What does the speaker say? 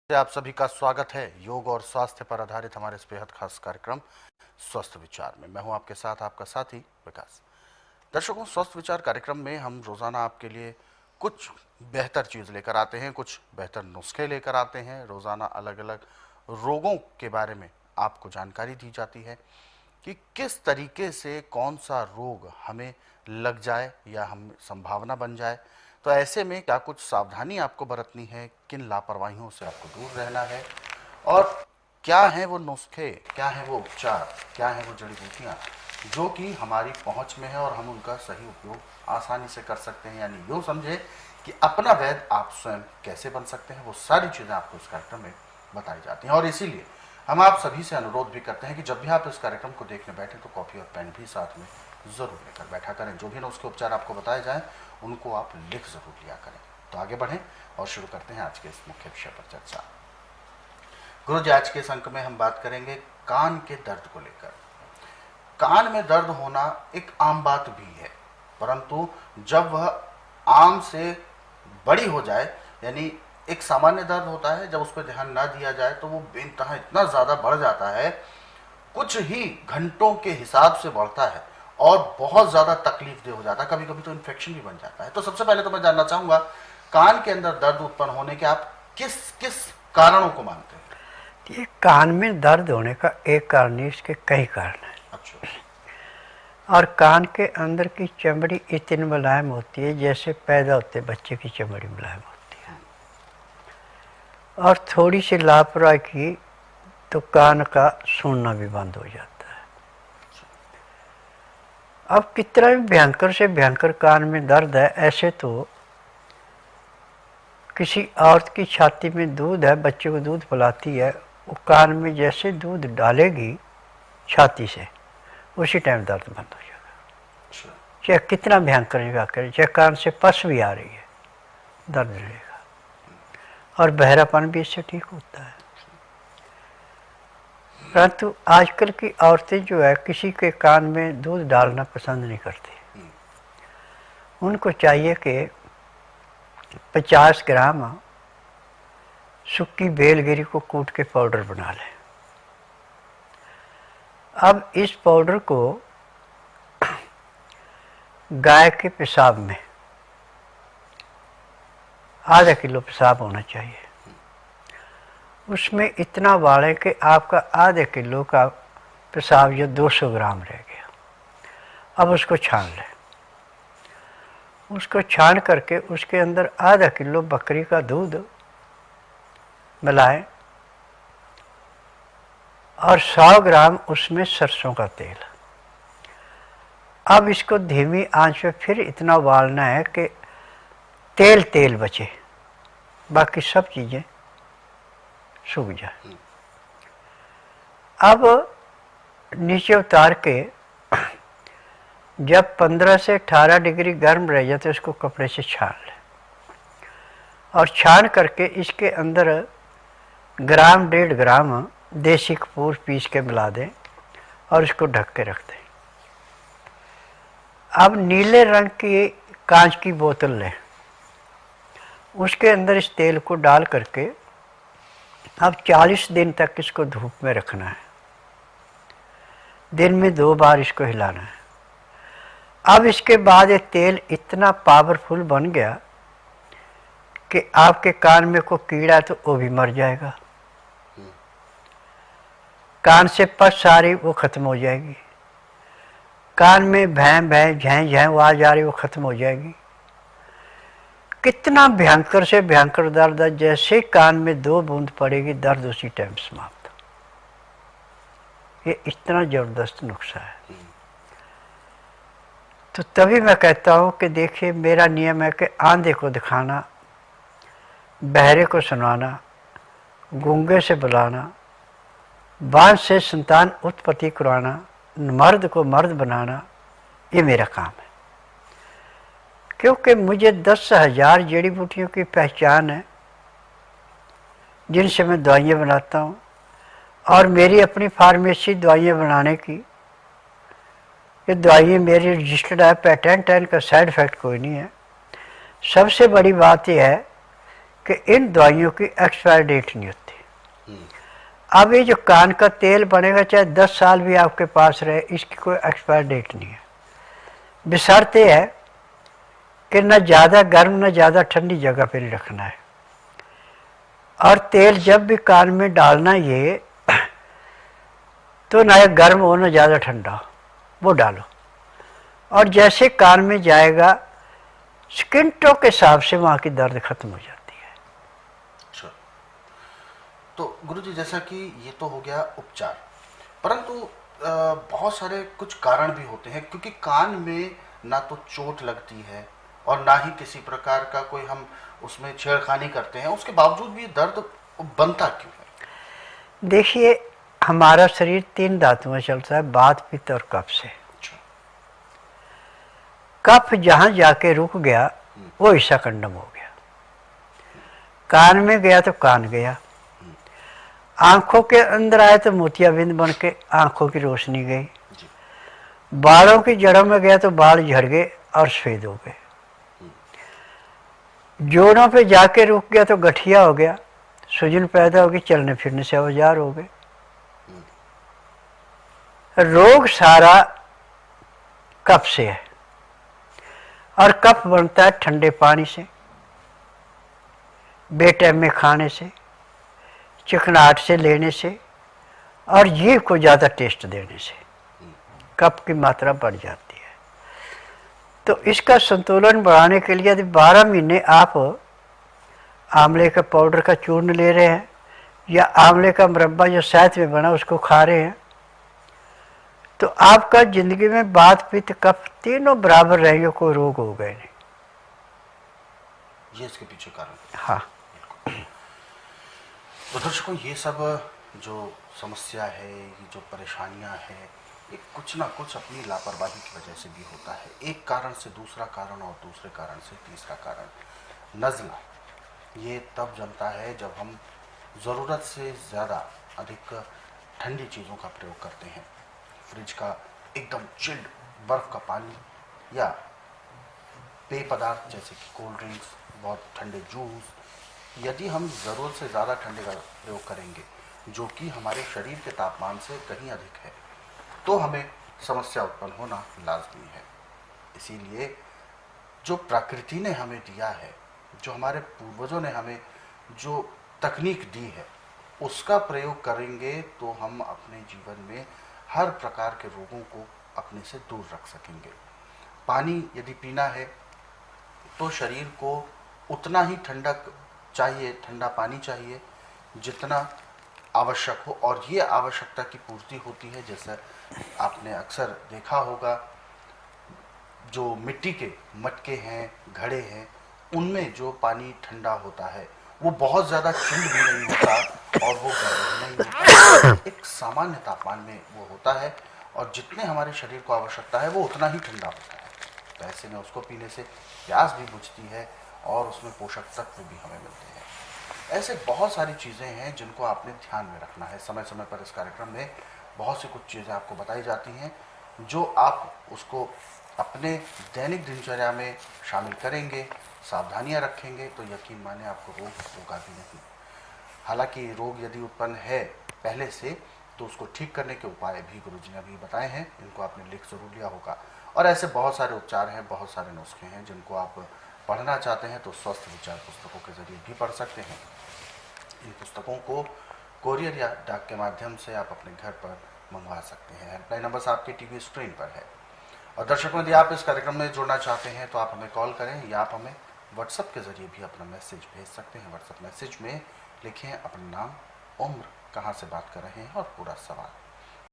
आप सभी का स्वागत है योग और स्वास्थ्य पर आधारित हमारे इस बेहद खास कार्यक्रम स्वस्थ विचार में। मैं हूं आपके साथ आपका साथी विकास। दर्शकों, स्वस्थ विचार कार्यक्रम में हम रोजाना आपके लिए कुछ बेहतर चीज लेकर आते हैं, कुछ बेहतर नुस्खे लेकर आते हैं। रोजाना अलग अलग रोगों के बारे में आपको जानकारी दी जाती है कि किस तरीके से कौन सा रोग हमें लग जाए या हम संभावना बन जाए। तो ऐसे में क्या कुछ सावधानी आपको बरतनी है, किन लापरवाहियों से आपको दूर रहना है, और क्या हैं वो नुस्खे, क्या हैं वो उपचार, क्या हैं वो जड़ी बूटियाँ जो कि हमारी पहुंच में है और हम उनका सही उपयोग आसानी से कर सकते हैं। यानी यूँ समझे कि अपना वैद्य आप स्वयं कैसे बन सकते हैं, वो सारी चीज़ें आपको इस कार्यक्रम में बताई जाती हैं। और इसीलिए हम आप सभी से अनुरोध भी करते हैं कि जब भी आप इस कार्यक्रम को देखने बैठे तो कॉपी और पेन भी साथ में ज़रूर लेकर बैठा करें। जो भी नुस्खे उपचार आपको बताए जाएं उनको आप लिख ज़रूर लिया करें। तो आगे बढ़ें और शुरू करते हैं आज के इस मुख्य विषय पर चर्चा। गुरु जी, आज के इस अंक में हम बात करेंगे कान के दर्द को लेकर। कान में दर्द होना एक आम बात भी है, परंतु जब वह आम से बड़ी हो जाए, यानी एक सामान्य दर्द होता है, जब उस पर ध्यान ना दिया जाए तो वो बेइंतहा इतना ज़्यादा बढ़ जाता है, कुछ ही घंटों के हिसाब से बढ़ता है और बहुत ज़्यादा तकलीफदेह हो जाता है। कभी कभी तो इन्फेक्शन भी बन जाता है। तो सबसे पहले तो मैं जानना चाहूँगा, कान के अंदर दर्द उत्पन्न होने के आप किस किस कारणों को मानते हैं? ये कान में दर्द होने का एक कारण नहीं, इसके कई कारण हैं। अच्छा। और कान के अंदर की चमड़ी इतनी मुलायम होती है जैसे पैदा होते बच्चे की चमड़ी मुलायम होती है, और थोड़ी सी लापरवाही की तो कान का सुनना भी बंद हो जाता है। अब कितना भी भयंकर से भयंकर कान में दर्द है, ऐसे तो किसी औरत की छाती में दूध है, बच्चे को दूध पिलाती है, वो कान में जैसे दूध डालेगी छाती से, उसी टाइम दर्द बंद हो जाएगा। चाहे कितना भयंकर जगह करे, चाहे कान से पस भी आ रही है, दर्द रहेगा। और बहरापन भी इससे ठीक होता है। परंतु आजकल की औरतें जो है किसी के कान में दूध डालना पसंद नहीं करती। उनको चाहिए कि 50 ग्राम सूखी बेलगिरी को कूट के पाउडर बना लें। अब इस पाउडर को गाय के पेशाब में आधा किलो पेशाब होना चाहिए, उसमें इतना उबालें कि आपका आधे किलो का पेशाब जो 200 ग्राम रह गया। अब उसको छान लें। उसको छान करके उसके अंदर आधा किलो बकरी का दूध मिलाएं और 100 ग्राम उसमें सरसों का तेल। अब इसको धीमी आंच पे फिर इतना उबालना है कि तेल तेल बचे, बाकी सब चीज़ें सूख जाए। अब नीचे उतार के जब 15 से 18 डिग्री गर्म रह जाए तो इसको कपड़े से छान लें, और छान करके इसके अंदर ग्राम 1.5 ग्राम देसी कपूर पीस के मिला दें और इसको ढक के रख दें। अब नीले रंग की कांच की बोतल लें, उसके अंदर इस तेल को डाल करके अब 40 दिन तक इसको धूप में रखना है। दिन में 2 बार इसको हिलाना है। अब इसके बाद ये तेल इतना पावरफुल बन गया कि आपके कान में कोई कीड़ा है तो वो भी मर जाएगा, कान से पस सारी वो खत्म हो जाएगी, कान में भैं भैं झैं झैं आवाज आ रही वो खत्म हो जाएगी। कितना भयंकर से भयंकर दर्द है, जैसे कान में 2 बूंद पड़ेगी दर्द उसी टाइम समाप्त। ये इतना जबरदस्त नुस्खा है। तो तभी मैं कहता हूँ कि देखिए, मेरा नियम है कि आंधे को दिखाना, बहरे को सुनाना, गूंगे से बुलाना, बांझ से संतान उत्पत्ति करवाना, मर्द को मर्द बनाना, ये मेरा काम है। क्योंकि मुझे 10,000 जड़ी बूटियों की पहचान है जिनसे मैं दवाइयाँ बनाता हूँ, और मेरी अपनी फार्मेसी दवाइयाँ बनाने की, ये दवाइयाँ मेरी रजिस्टर्ड है, पेटेंट है, इनका साइड इफ़ेक्ट कोई नहीं है। सबसे बड़ी बात यह है कि इन दवाइयों की एक्सपायर डेट नहीं होती। अब ये जो कान का तेल बनेगा चाहे 10 साल भी आपके पास रहे, इसकी कोई एक्सपायर डेट नहीं है। बशर्ते है कि न ज़्यादा गर्म न ज़्यादा ठंडी जगह पर ही रखना है। और तेल जब भी कान में डालना ये तो ना गर्म हो ना ज़्यादा ठंडा हो, वो डालो। और जैसे कान में जाएगा सेकंडों के हिसाब से वहाँ की दर्द खत्म हो जाती है। अच्छा, तो गुरुजी जैसा कि ये तो हो गया उपचार, परंतु बहुत सारे कुछ कारण भी होते हैं, क्योंकि कान में ना तो चोट लगती है और ना ही किसी प्रकार का कोई हम उसमें छेड़खानी करते हैं, उसके बावजूद भी दर्द बनता क्यों है? देखिए, हमारा शरीर 3 धातुओं चलता है, बात, पित्त और कफ से। कफ जहाँ जाके रुक गया वो हिस्सा कंडम हो गया। कान में गया तो कान गया, आंखों के अंदर आए तो मोतियाबिंद बन के आंखों की रोशनी गई, बालों की जड़ों में गया तो बाल झड़ गए और सफेद हो गए, जोड़ों पे जाके रुक गया तो गठिया हो गया, सूजन पैदा होगी, चलने फिरने से औजार हो गए। रोग सारा कफ से है, और कफ बनता है ठंडे पानी से, बेटाइम में खाने से, चिकनाहट से लेने से, और जीभ को ज़्यादा टेस्ट देने से कफ की मात्रा बढ़ जाती है। तो इसका संतुलन बढ़ाने के लिए यदि 12 महीने आप आंवले का पाउडर का चूर्ण ले रहे हैं या आंवले का मुरब्बा जो शहद में बना उसको खा रहे हैं, तो आपका जिंदगी में बात, पित्त, कफ तीनों बराबर रहेंगे, कोई रोग हो गए नहीं। ये इसके पीछे कारण। हाँ। तो दर्शकों, ये सब जो समस्या है, ये जो परेशानियां हैं, ये कुछ ना कुछ अपनी लापरवाही की वजह से भी होता है। एक कारण से दूसरा कारण और दूसरे कारण से तीसरा कारण। नज़ला ये तब जमता है जब हम ज़रूरत से ज़्यादा अधिक ठंडी चीज़ों का प्रयोग करते हैं। फ्रिज का एकदम चिल्ड बर्फ़ का पानी या पेय पदार्थ जैसे कि कोल्ड ड्रिंक्स, बहुत ठंडे जूस, यदि हम ज़रूरत से ज़्यादा ठंडे का प्रयोग करेंगे जो कि हमारे शरीर के तापमान से कहीं अधिक है, तो हमें समस्या उत्पन्न होना लाजमी है। इसीलिए जो प्रकृति ने हमें दिया है, जो हमारे पूर्वजों ने हमें जो तकनीक दी है, उसका प्रयोग करेंगे तो हम अपने जीवन में हर प्रकार के रोगों को अपने से दूर रख सकेंगे। पानी यदि पीना है तो शरीर को उतना ही ठंडक चाहिए, ठंडा पानी चाहिए जितना आवश्यक हो, और ये आवश्यकता की पूर्ति होती है। जैसे आपने अक्सर देखा होगा, जो मिट्टी के मटके हैं, घड़े हैं, उनमें जो पानी ठंडा होता है वो बहुत ज़्यादा चिल्ड भी नहीं होता और वो गर्म नहीं होता, एक सामान्य तापमान में वो होता है, और जितने हमारे शरीर को आवश्यकता है वो उतना ही ठंडा होता है। तो ऐसे में उसको पीने से प्यास भी बुझती है और उसमें पोषक तत्व भी हमें मिलते हैं। ऐसे बहुत सारी चीज़ें हैं जिनको आपने ध्यान में रखना है। समय समय पर इस कार्यक्रम में बहुत सी कुछ चीज़ें आपको बताई जाती हैं, जो आप उसको अपने दैनिक दिनचर्या में शामिल करेंगे, सावधानियां रखेंगे, तो यकीन माने आपको रोग होगा भी नहीं। हालांकि रोग यदि उत्पन्न है पहले से, तो उसको ठीक करने के उपाय भी गुरुजी ने अभी बताए हैं, इनको आपने लिख जरूर लिया होगा। और ऐसे बहुत सारे उपचार हैं, बहुत सारे नुस्खे हैं, जिनको आप पढ़ना चाहते हैं तो स्वस्थ विचार पुस्तकों के जरिए भी पढ़ सकते हैं। इन पुस्तकों को कोरियर या डाक के माध्यम से आप अपने घर पर मंगवा सकते हैं। हेल्पलाइन नंबर आपके टीवी स्क्रीन पर है। और दर्शकों, यदि आप इस कार्यक्रम में जुड़ना चाहते हैं तो आप हमें कॉल करें या आप हमें व्हाट्सएप के जरिए भी अपना मैसेज भेज सकते हैं। व्हाट्सएप मैसेज में लिखें अपना नाम, उम्र, कहाँ से बात कर रहे हैं और पूरा सवाल।